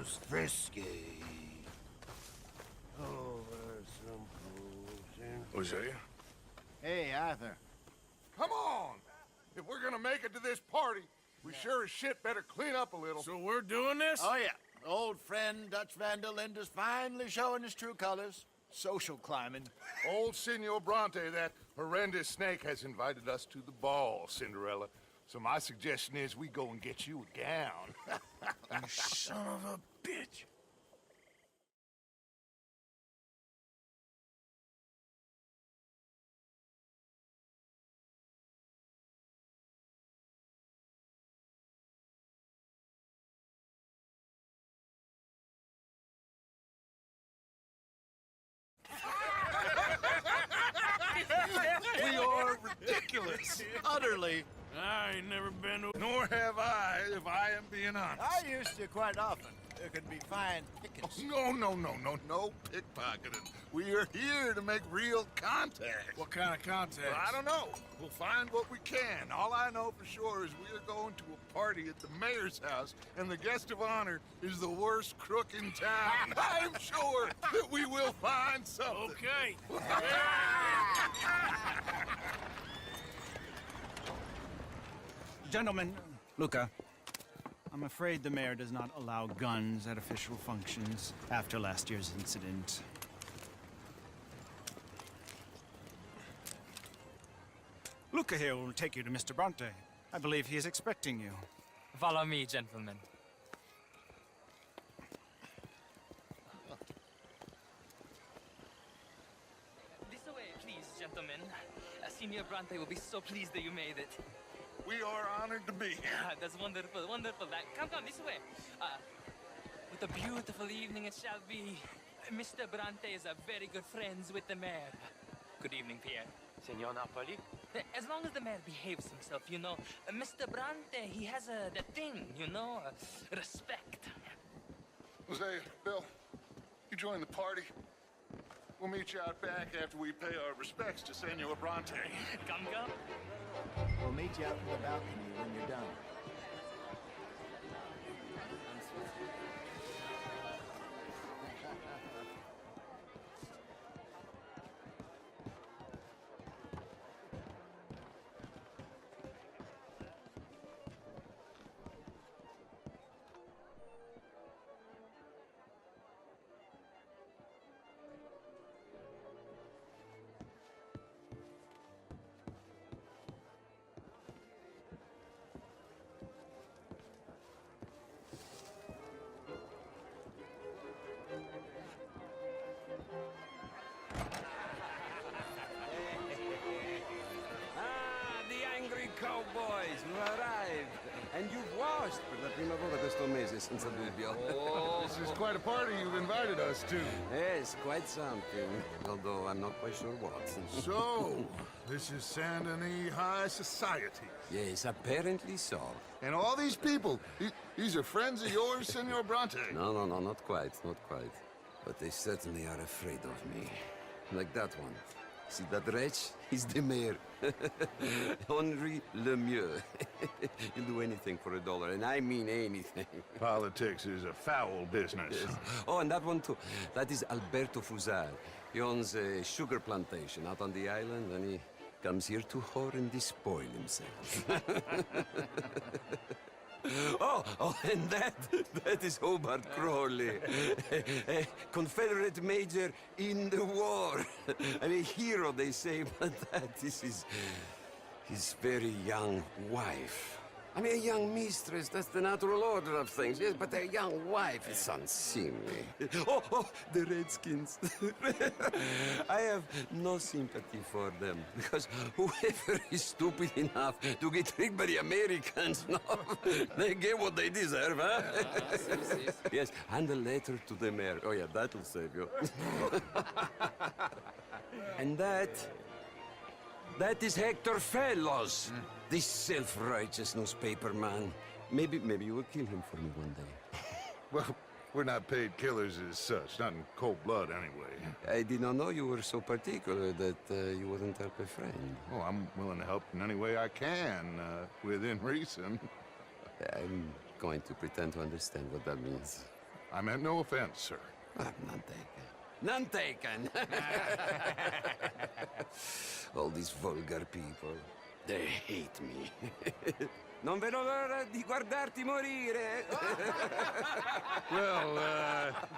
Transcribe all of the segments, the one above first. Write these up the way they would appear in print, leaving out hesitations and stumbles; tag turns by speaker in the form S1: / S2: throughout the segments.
S1: just frisky. Over some potion.
S2: Hosea?
S3: Hey, Arthur.
S4: Come on! If we're gonna make it to this party, we sure as shit better clean up a little.
S2: So we're doing this?
S3: Oh, yeah. Old friend Dutch Van der Linde's finally showing his true colors. Social climbing.
S4: Old Senor Bronte, that horrendous snake, has invited us to the ball, Cinderella. So my suggestion is we go and get you a gown.
S2: You son of a bitch.
S4: We are ridiculous.
S3: Utterly.
S2: I ain't never been to...
S4: Nor have I, if I am being honest.
S3: I used to quite often. There can be fine pickings.
S4: No pickpocketing. We are here to make real contact.
S2: What kind of contact?
S4: Well, I don't know. We'll find what we can. All I know for sure is we are going to a party at the mayor's house, and the guest of honor is the worst crook in town. I'm sure that we will find something.
S2: Okay.
S5: Gentlemen, Luca, I'm afraid the mayor does not allow guns at official functions after last year's incident. Luca here will take you to Mr. Bronte. I believe he is expecting you.
S6: Follow me, gentlemen. This way, please, gentlemen. Senior Bronte will be so pleased that you made it.
S4: We are honored to be here.
S6: That's wonderful, wonderful. Come, this way. What a beautiful evening it shall be. Mr. Bronte is a very good friends with the mayor. Good evening, Pierre.
S7: Senor Napoli?
S6: As long as the mayor behaves himself, you know. Mr. Bronte, he has that thing, you know, respect.
S4: Jose, Bill, you join the party. We'll meet you out back after we pay our respects to Senor Bronte.
S6: Come.
S3: We'll meet you out in the balcony when you're done.
S7: Cowboys, you arrived. And you've washed per la prima volta questo mese, senza dubbio.
S4: Oh, this is quite a party you've invited us to.
S7: Yes, quite something. Although I'm not quite sure what.
S4: So, this is Saint Denis High Society.
S7: Yes, apparently so.
S4: And all these people, these are friends of yours, Senor Bronte?
S7: No, not quite, not quite. But they certainly are afraid of me. Like that one. See that wretch? He's the mayor. Henri Lemieux. He'll do anything for $1, and I mean anything.
S4: Politics is a foul business.
S7: Yes. Oh, and that one too. That is Alberto Fusar. He owns a sugar plantation out on the island, and he comes here to whore and despoil himself. Oh, and that is Hobart Crawley, a Confederate major in the war. I mean, a hero, they say, but that is his very young wife. I mean, a young mistress, that's the natural order of things, yes, but a young wife is unseemly. Oh, the Redskins. I have no sympathy for them, because whoever is stupid enough to get tricked by the Americans, no, they get what they deserve, huh? Yes, and a letter to the mayor. Oh, yeah, that'll save you. And that is Hector Fellows. This self-righteous newspaper man. Maybe you will kill him for me one day.
S4: Well, we're not paid killers as such, not in cold blood anyway.
S7: I did not know you were so particular that you wouldn't help a friend.
S4: Oh, I'm willing to help in any way I can, within reason.
S7: I'm going to pretend to understand what that means.
S4: I meant no offense, sir.
S7: None taken. None taken. All these vulgar people, they hate me. Non vedo l'ora di guardarti morire.
S4: Well,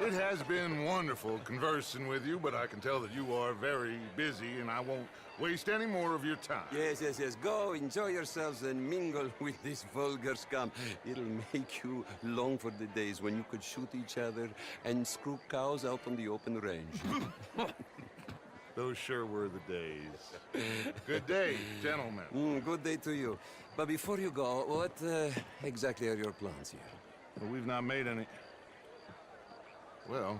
S4: it has been wonderful conversing with you, but I can tell that you are very busy, and I won't waste any more of your time.
S7: Yes. Go, enjoy yourselves, and mingle with this vulgar scum. It'll make you long for the days when you could shoot each other and screw cows out on the open range.
S4: Those sure were the days. Good day, gentlemen.
S7: Good day to you. But before you go, what exactly are your plans here?
S4: Well, we've not made any... Well,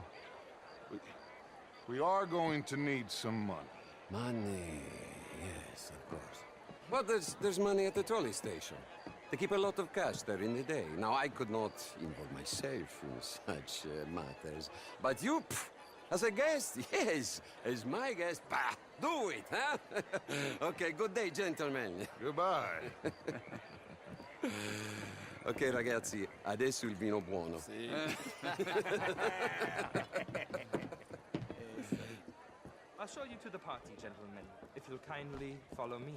S4: we are going to need some money.
S7: Money, yes, of course. Well, there's money at the trolley station. They keep a lot of cash there in the day. Now, I could not involve myself in such matters. But you, as a guest, yes, as my guest, bah, do it, huh? Okay, good day, gentlemen.
S4: Goodbye.
S7: Ok, ragazzi, adesso il vino buono.
S6: I'll show you to the party, gentlemen, if you'll kindly follow me.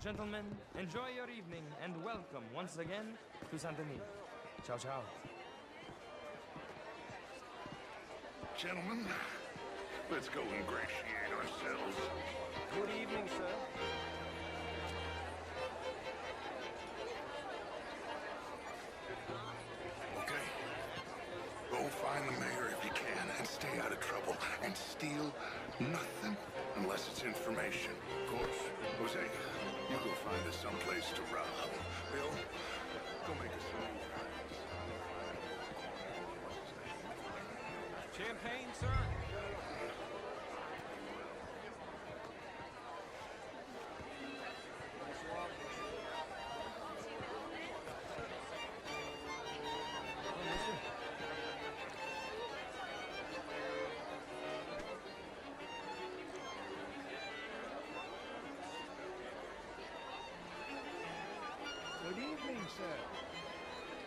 S6: Gentlemen, enjoy your evening and welcome once again to Saint Denis. Ciao, ciao.
S4: Gentlemen, let's go ingratiate ourselves.
S6: Good evening, sir.
S4: Okay? Go find the mayor if you can and stay out of trouble and steal nothing unless it's information. Of course. Jose, you go find us someplace to rob. Bill, go make us some new friends.
S6: Champagne, sir?
S3: Good evening, sir.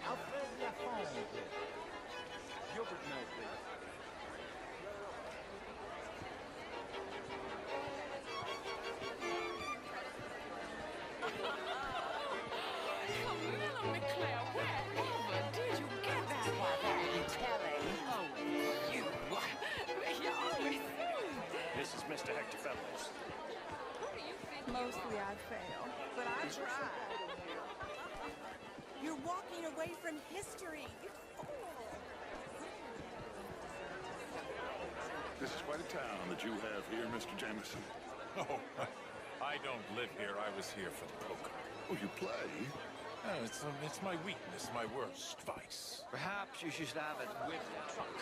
S3: Alfred Lafond. Gilbert Knight, please.
S8: Camilla McClare, wherever did you get that? Why, that would be telling. Oh, you. You always
S2: This is Mr. Hector Fellows.
S9: Mostly I fail, but I try. You're walking away from history, you fool.
S4: This is quite a town that you have here, Mr. Jameson.
S2: Oh, I don't live here. I was here for the poker.
S4: Oh, you play?
S2: Oh, it's my weakness, my worst vice.
S3: Perhaps you should have it with the truck.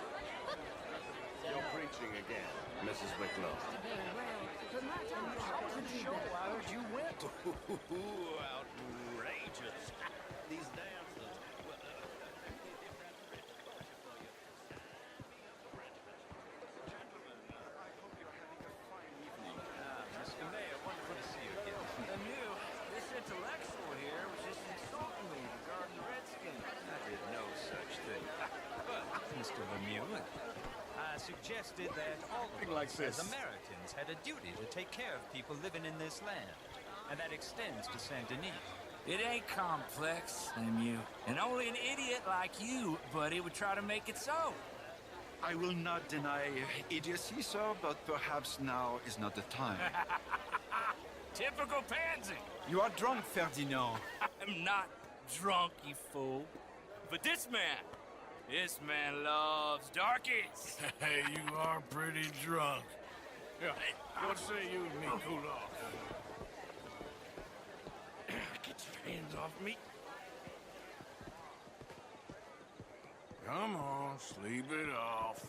S1: You're preaching again, Mrs. Wicklow.
S3: How was the show? I heard you went.
S1: Outrageous. These dances.
S3: Mr. Mayor, wonderful to see you again. And you, this intellectual here was just insulting me regarding the Redskins. I did no such thing. But, Mr. Lemieux, I suggested that all of us as Americans had a duty to take care of people living in this land. And that extends to Saint Denis.
S10: It ain't complex, Lemieux. And only an idiot like you, buddy, would try to make it so.
S11: I will not deny idiocy, sir, but perhaps now is not the time.
S10: Typical pansy.
S11: You are drunk, Ferdinand.
S10: I'm not drunk, you fool. But this man loves darkies.
S2: Hey, you are pretty drunk. Yeah, what say you and me cool off? Get your hands off me. Come on, sleep it off.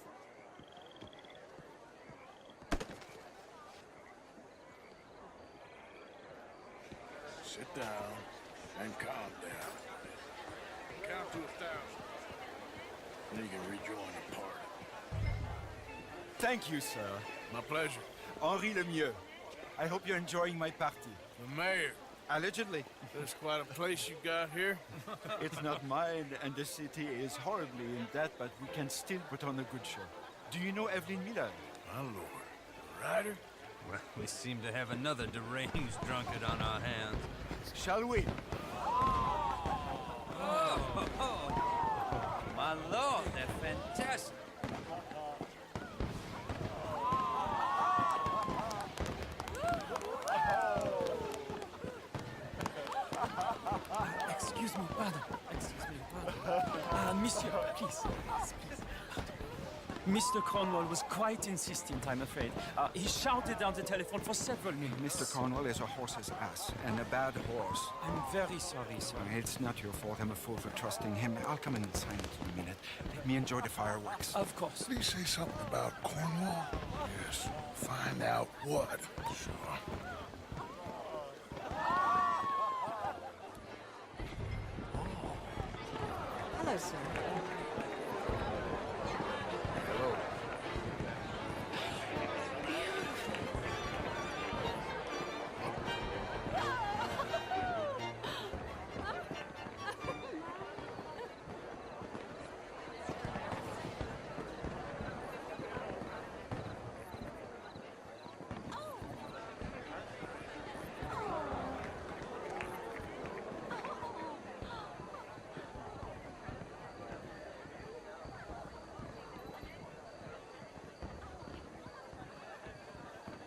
S2: Sit down and calm down. Count to 1,000. You can rejoin the party.
S11: Thank you, sir.
S2: My pleasure.
S11: Henri Lemieux. I hope you're enjoying my party.
S2: The mayor.
S11: Allegedly.
S2: There's quite a place you got here.
S11: It's not mine, and the city is horribly in debt, but we can still put on a good show. Do you know Evelyn Miller?
S2: My lord. The rider?
S3: Well, we seem to have another deranged drunkard on our hands.
S11: Shall we?
S3: My lord, they're fantastic.
S6: Excuse me, pardon. Excuse me, pardon. Monsieur, please. Please. Mr. Cornwall was quite insistent, I'm afraid. He shouted down the telephone for several minutes.
S11: Mr. Cornwall is a horse's ass, and a bad horse.
S6: I'm very sorry, sir.
S11: It's not your fault. I'm a fool for trusting him. I'll come in and sign it in a minute. Let me enjoy the fireworks.
S6: Of course.
S2: Did he say something about Cornwall? Yes. Find out what. Sure.
S8: Hello, sir.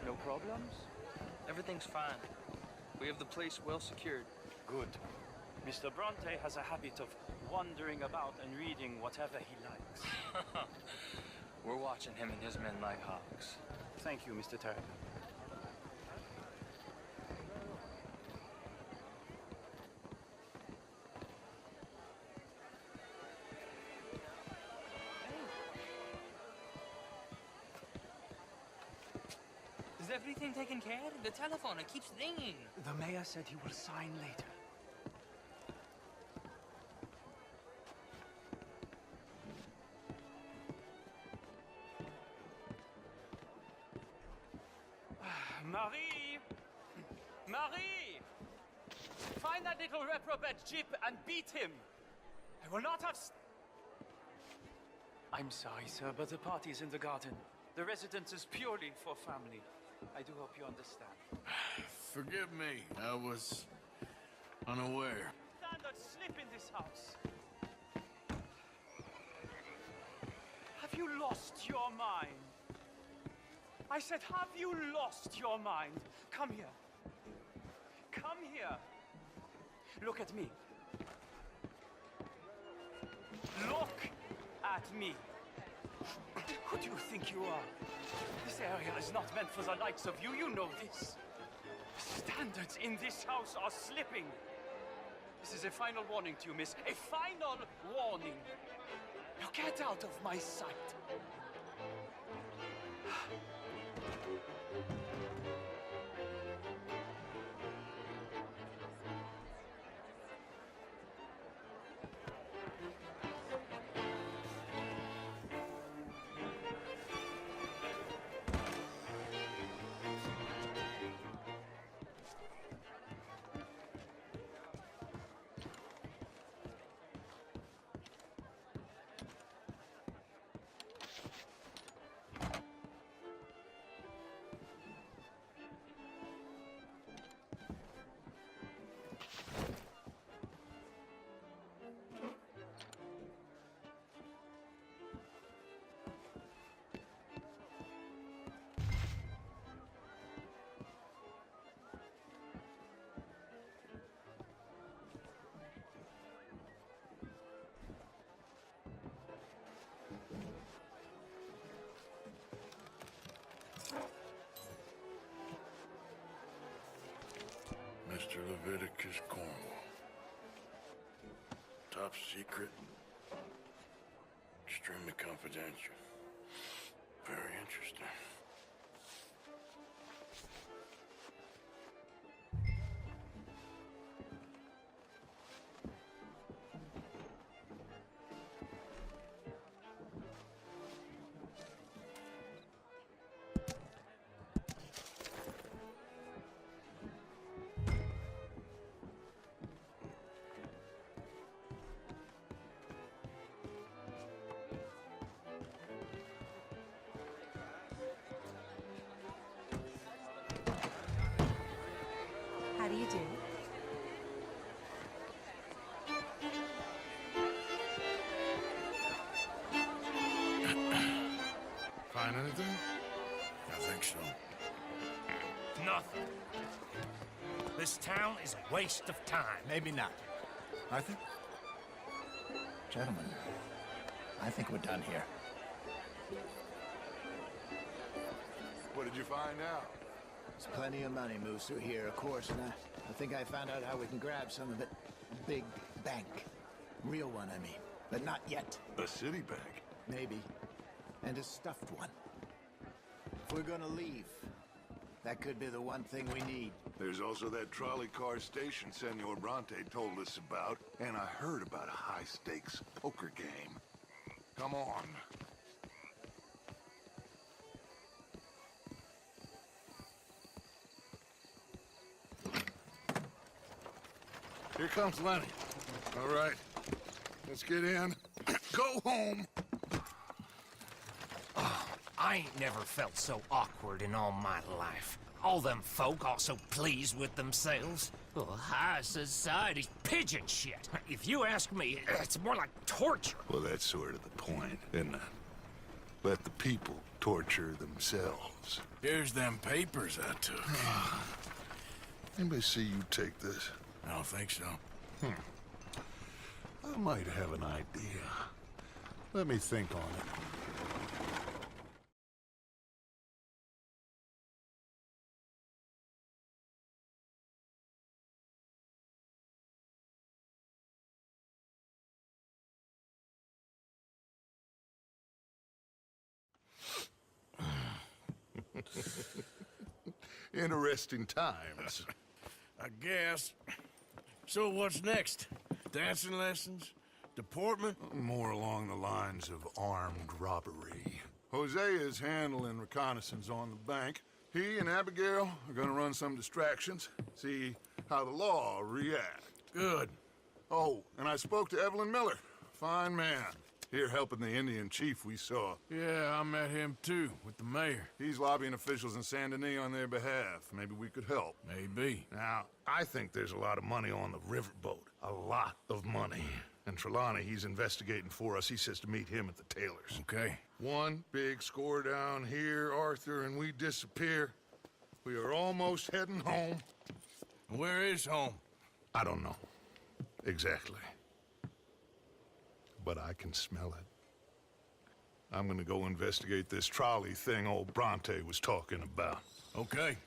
S12: No problems? Everything's fine. We have the place well secured.
S13: Good. Mr. Bronte has a habit of wandering about and reading whatever he likes.
S12: We're watching him and his men like hawks.
S13: Thank you, Mr. Terry.
S6: Is everything taken care of? The telephone, it keeps ringing.
S13: The mayor said he will sign later. Marie! Marie! Find that little reprobate Jip and beat him! I will not have... I'm sorry, sir, but the party is in the garden. The residence is purely for family. I do hope you understand.
S2: Forgive me. I was unaware.
S13: Standard slip in this house. Have you lost your mind? I said, have you lost your mind? Come here. Come here. Look at me. Look at me. Who do you think you are? This area is not meant for the likes of you. You know this. Standards in this house are slipping. This is a final warning to you, miss. A final warning. Now get out of my sight.
S2: Mr. Leviticus Cornwall. Top secret. Extremely confidential. Very interesting.
S14: This town is a waste of time.
S15: Maybe not. Arthur? Gentlemen, I think we're done here.
S4: What did you find out?
S15: There's plenty of money moves through here, of course, and I think I found out how we can grab some of it. Big bank. Real one, I mean. But not yet.
S4: A city bank?
S15: Maybe. And a stuffed one. If we're gonna leave, that could be the one thing we need.
S4: There's also that trolley car station Senor Bronte told us about, and I heard about a high-stakes poker game. Come on. Here comes Lenny. All right, let's get in. Go home.
S14: I ain't never felt so awkward in all my life. All them folk all so pleased with themselves. Oh, high society's pigeon shit. If you ask me, it's more like torture.
S4: Well, that's sort of the point, isn't it? Let the people torture themselves.
S2: Here's them papers I took.
S4: Anybody see you take this?
S2: I don't think so.
S4: I might have an idea. Let me think on it. Interesting times.
S2: I guess. So what's next? Dancing lessons? Deportment?
S4: More along the lines of armed robbery. Hosea is handling reconnaissance on the bank. He and Abigail are gonna run some distractions, see how the law reacts.
S2: Good.
S4: Oh, and I spoke to Evelyn Miller. Fine man. Here helping the Indian chief we saw.
S2: Yeah, I met him too, with the mayor.
S4: He's lobbying officials in Saint Denis on their behalf. Maybe we could help.
S2: Maybe.
S4: Now, I think there's a lot of money on the riverboat. A lot of money. And Trelawney, he's investigating for us. He says to meet him at the Taylors.
S2: Okay.
S4: One big score down here, Arthur, and we disappear. We are almost heading home.
S2: Where is home?
S4: I don't know. Exactly. But I can smell it. I'm gonna go investigate this trolley thing old Bronte was talking about.
S2: Okay.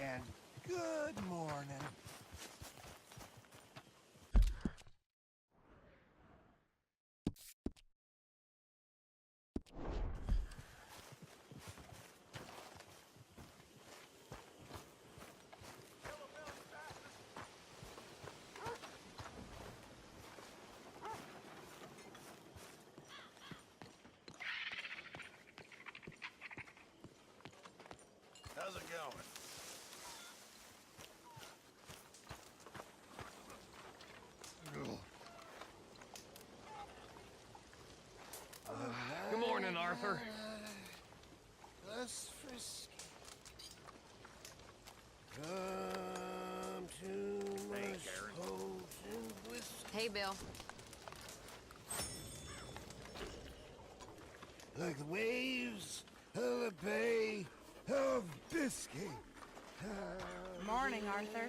S14: And good morning.
S2: How's it going?
S12: Good morning, Arthur.
S7: Less frisky. Come to my potent whiskey.
S8: Hey, Bill.
S7: Like the waves of a bay of biscuit.
S9: Morning, Arthur.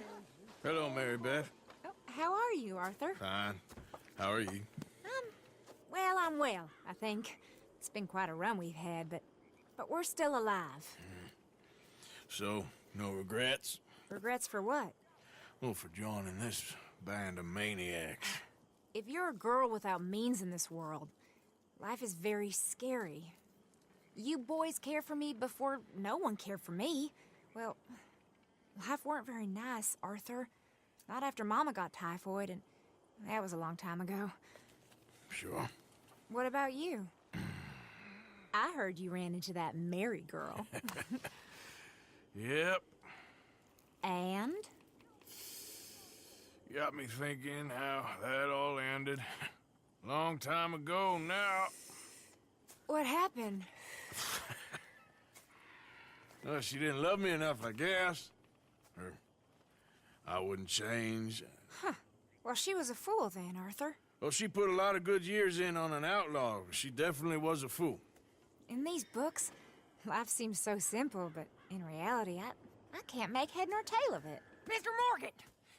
S2: Hello, Mary Beth.
S9: Oh, how are you, Arthur?
S2: Fine. How are you?
S9: Well, I'm well, I think. It's been quite a run we've had, but we're still alive.
S2: So, no regrets?
S9: Regrets for what?
S2: Well, for joining this band of maniacs.
S9: if you're a girl without means in this world, life is very scary. You boys cared for me before no one cared for me. Well, life weren't very nice, Arthur. Not after Mama got typhoid, and that was a long time ago.
S2: Sure.
S9: What about you? I heard you ran into that Mary girl.
S2: Yep.
S9: And?
S2: Got me thinking how that all ended. Long time ago now.
S9: What happened?
S2: Well, she didn't love me enough, I guess. Or I wouldn't change.
S9: Huh. Well, she was a fool then, Arthur.
S2: Well, she put a lot of good years in on an outlaw. She definitely was a fool.
S9: In these books, life seems so simple, but in reality, I can't make head nor tail of it.
S8: Mr. Morgan!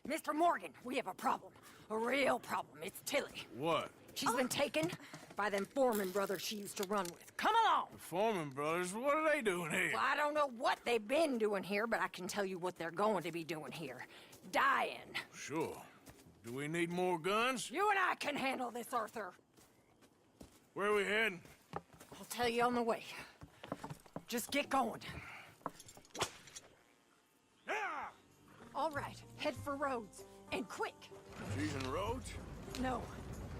S8: Mr. Morgan, we have a problem. A real problem. It's Tilly.
S2: What?
S8: She's been taken by them Foreman brothers she used to run with. Come along!
S2: The Foreman brothers? What are they doing here?
S8: Well, I don't know what they've been doing here, but I can tell you what they're going to be doing here. Dying.
S2: Sure. Do we need more guns?
S8: You and I can handle this, Arthur.
S2: Where are we heading?
S8: I'll tell you on the way. Just get going. All right, head for Rhodes. And quick.
S2: She's in Rhodes?
S8: No.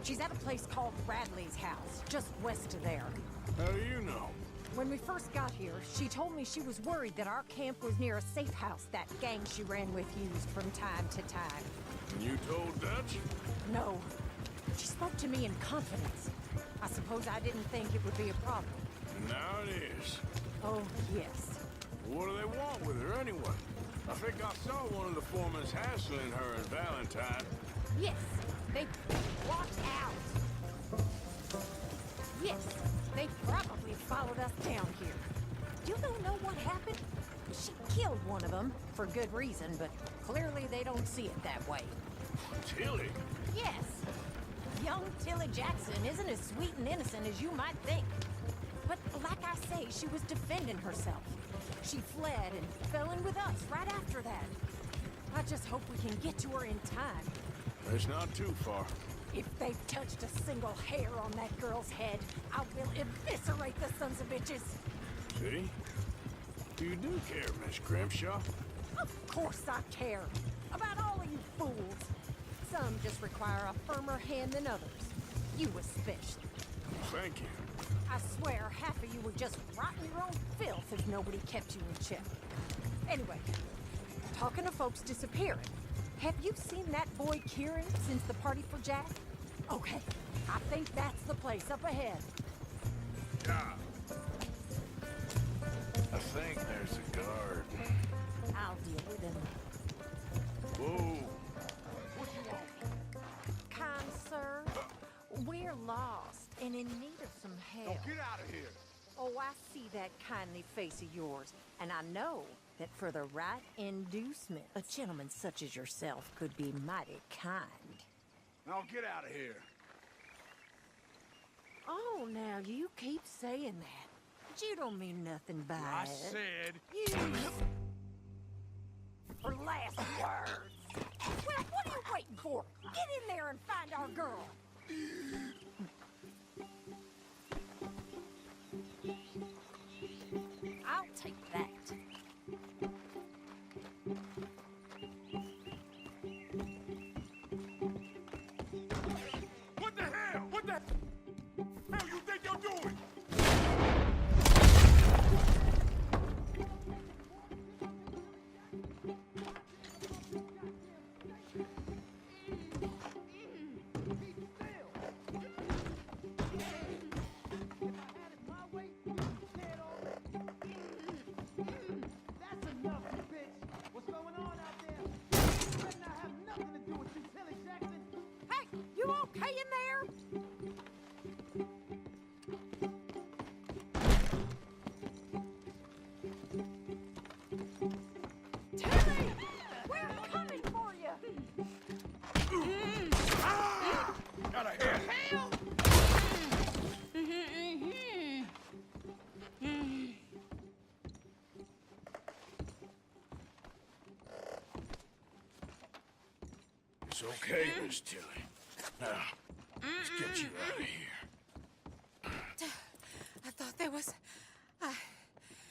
S8: She's at a place called Bradley's house, just west of there.
S2: How do you know?
S8: When we first got here, she told me she was worried that our camp was near a safe house that gang she ran with used from time to time.
S2: And you told Dutch?
S8: No. She spoke to me in confidence. I suppose I didn't think it would be a problem.
S2: And now it is.
S8: Oh, yes.
S2: What do they want with her anyway? I think I saw one of the foremans hassling her and Valentine.
S8: Yes, they walked out. Yes, they probably followed us down here. You don't know what happened? She killed one of them, for good reason, but clearly they don't see it that way.
S2: Tilly?
S8: Yes. Young Tilly Jackson isn't as sweet and innocent as you might think. But like I say, she was defending herself. She fled and fell in with us right after that. I just hope we can get to her in time.
S2: It's not too far.
S8: If they've touched a single hair on that girl's head, I will eviscerate the sons of bitches.
S2: See? You do care, Miss Grimshaw.
S8: Of course I care. About all of you fools. Some just require a firmer hand than others. You especially.
S2: Thank you.
S8: I swear half of you would just rot in your own filth if nobody kept you in check. Anyway, talking of folks disappearing, have you seen that boy Kieran since the party for Jack? Okay, I think that's the place up ahead.
S2: Yeah. I think there's a guard.
S8: I'll deal with him.
S2: Whoa.
S8: What you want? Kind sir, we're lost and in need of some help.
S4: Now get out of here.
S8: Oh, I see that kindly face of yours, and I know that for the right inducement, a gentleman such as yourself could be mighty kind.
S4: Now get out of here.
S8: Oh, now you keep saying that. But you don't mean nothing by
S4: I
S8: it.
S4: said...
S8: You... For last words. Well, what are you waiting for? Get in there and find our girl. I'll take that.
S4: What the hell? What the hell you think you're doing?
S8: Hey, you okay in there? Tilly! We're coming for you!
S4: Out of here.
S8: Hell!
S2: It's okay, Miss Tilly. Now, Let's get you out of here.
S16: I thought there was...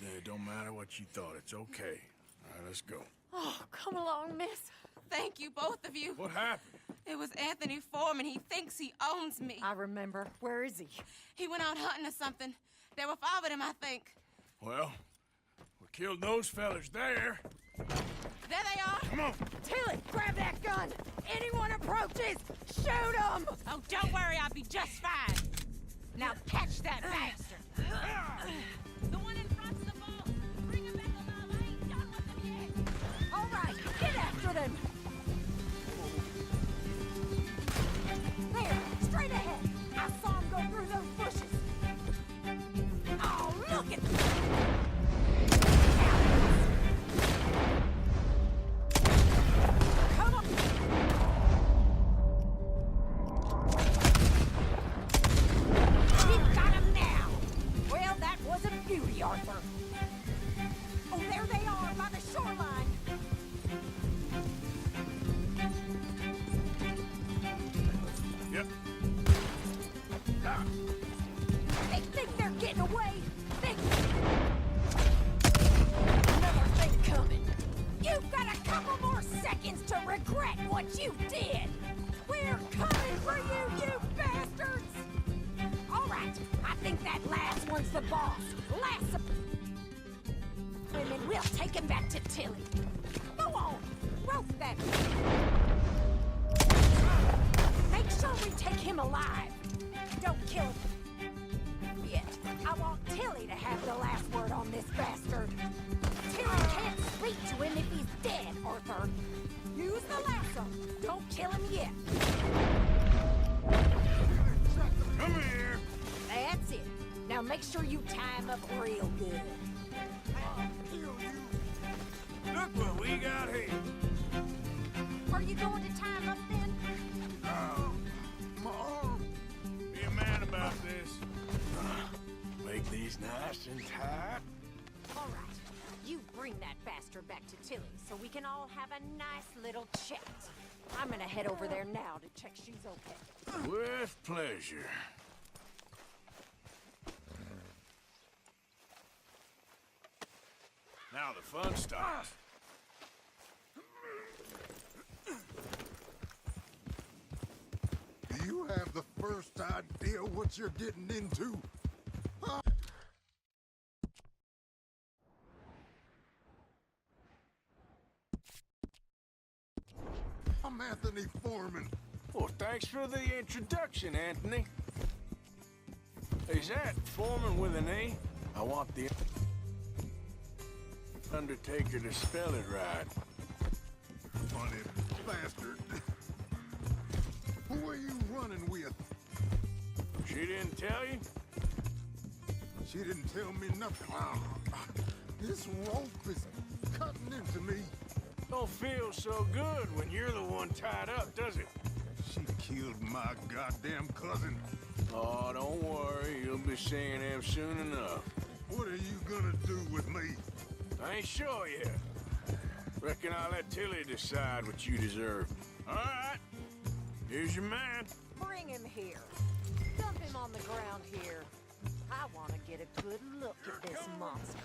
S2: It don't matter what you thought. It's okay. All right, let's go.
S16: Oh, come along, miss. Thank you, both of you.
S2: What happened?
S16: It was Anthony Foreman. He thinks he owns me.
S8: I remember. Where is he?
S16: He went out hunting or something. There were 5 of them, I think.
S2: Well, we killed those fellas there.
S16: There they are.
S2: Come on.
S8: Tilly, grab that gun. Anyone approaches, shoot them.
S16: Oh, don't worry. I'll be just fine. Now catch that bastard. The one in front of the ball. Bring him back alive. I ain't done with them yet.
S8: All right, get after them. There, straight ahead. I saw him go through those bushes. Oh, look at them. Come on. We've got him now. Well, that was a beauty, Arthur. Oh, there they are by the shoreline.
S2: Yep.
S8: They think they're getting away. Another thing coming. You've got a couple more seconds to regret what you did. We're coming for you, you bastards! All right, I think that last one's the boss. Last women, we'll take him back to Tilly. Go on, rope that. Make sure we take him alive. Don't kill him yet. I want Tilly to have the last word on this bastard. Tilly can't speak to him if he's dead, Arthur. Use the lasso. Don't kill him yet.
S2: Come here.
S8: That's it. Now make sure you tie him up real good.
S2: Look what we got here.
S8: Are you going to tie him up then?
S2: My arm. Be a man about this. Make these nice and tight.
S8: All right. You bring that bastard back to Tilly so we can all have a nice little chat. I'm gonna head over there now to check she's okay.
S2: With pleasure. Now the fun starts.
S4: Do you have the first idea what you're getting into? Huh? I'm Anthony Foreman.
S2: Well, thanks for the introduction, Anthony. Is that Foreman with an A? I want the Undertaker to spell it right.
S4: Funny bastard. Who are you running with?
S2: She didn't tell you?
S4: She didn't tell me nothing. This rope is cutting into me.
S2: Don't feel so good when you're the one tied up, does it?
S4: She killed my goddamn cousin.
S2: Oh, don't worry. You'll be seeing him soon enough.
S4: What are you gonna do with me?
S2: I ain't sure yet. Reckon I'll let Tilly decide what you deserve. All right. Here's your man.
S8: Bring him here. Dump him on the ground here. I want to get a good look at this monster.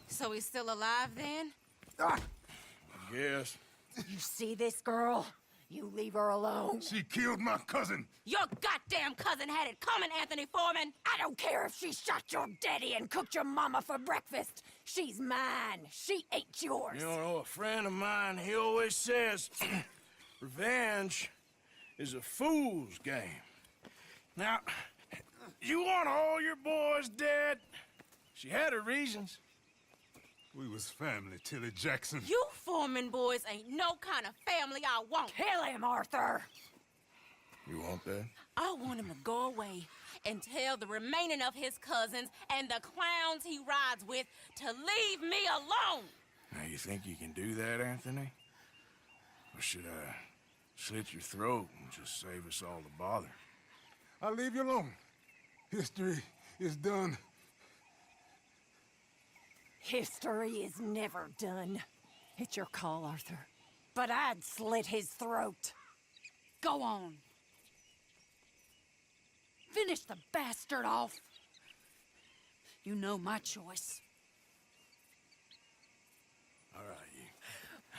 S16: So he's still alive then?
S2: I guess.
S8: You see this girl? You leave her alone.
S4: She killed my cousin.
S16: Your goddamn cousin had it coming, Anthony Foreman!
S8: I don't care if she shot your daddy and cooked your mama for breakfast. She's mine. She ate yours.
S2: You know, a friend of mine, he always says, revenge is a fool's game. Now, you want all your boys dead? She had her reasons.
S4: We was family, Tilly Jackson.
S16: You Foreman boys ain't no kind of family I want.
S8: Kill him, Arthur.
S2: You want that?
S16: I want him to go away and tell the remaining of his cousins and the clowns he rides with to leave me alone.
S2: Now, you think you can do that, Anthony? Or should I slit your throat and just save us all the bother?
S4: I'll leave you alone. History is done.
S8: History is never done. It's your call, Arthur. But I'd slit his throat.
S16: Go on. Finish the bastard off. You know my choice.
S2: All right, you.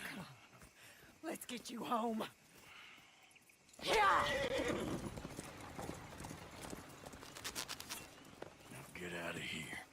S8: Come on. Let's get you home. Yeah!
S2: Now get out of here.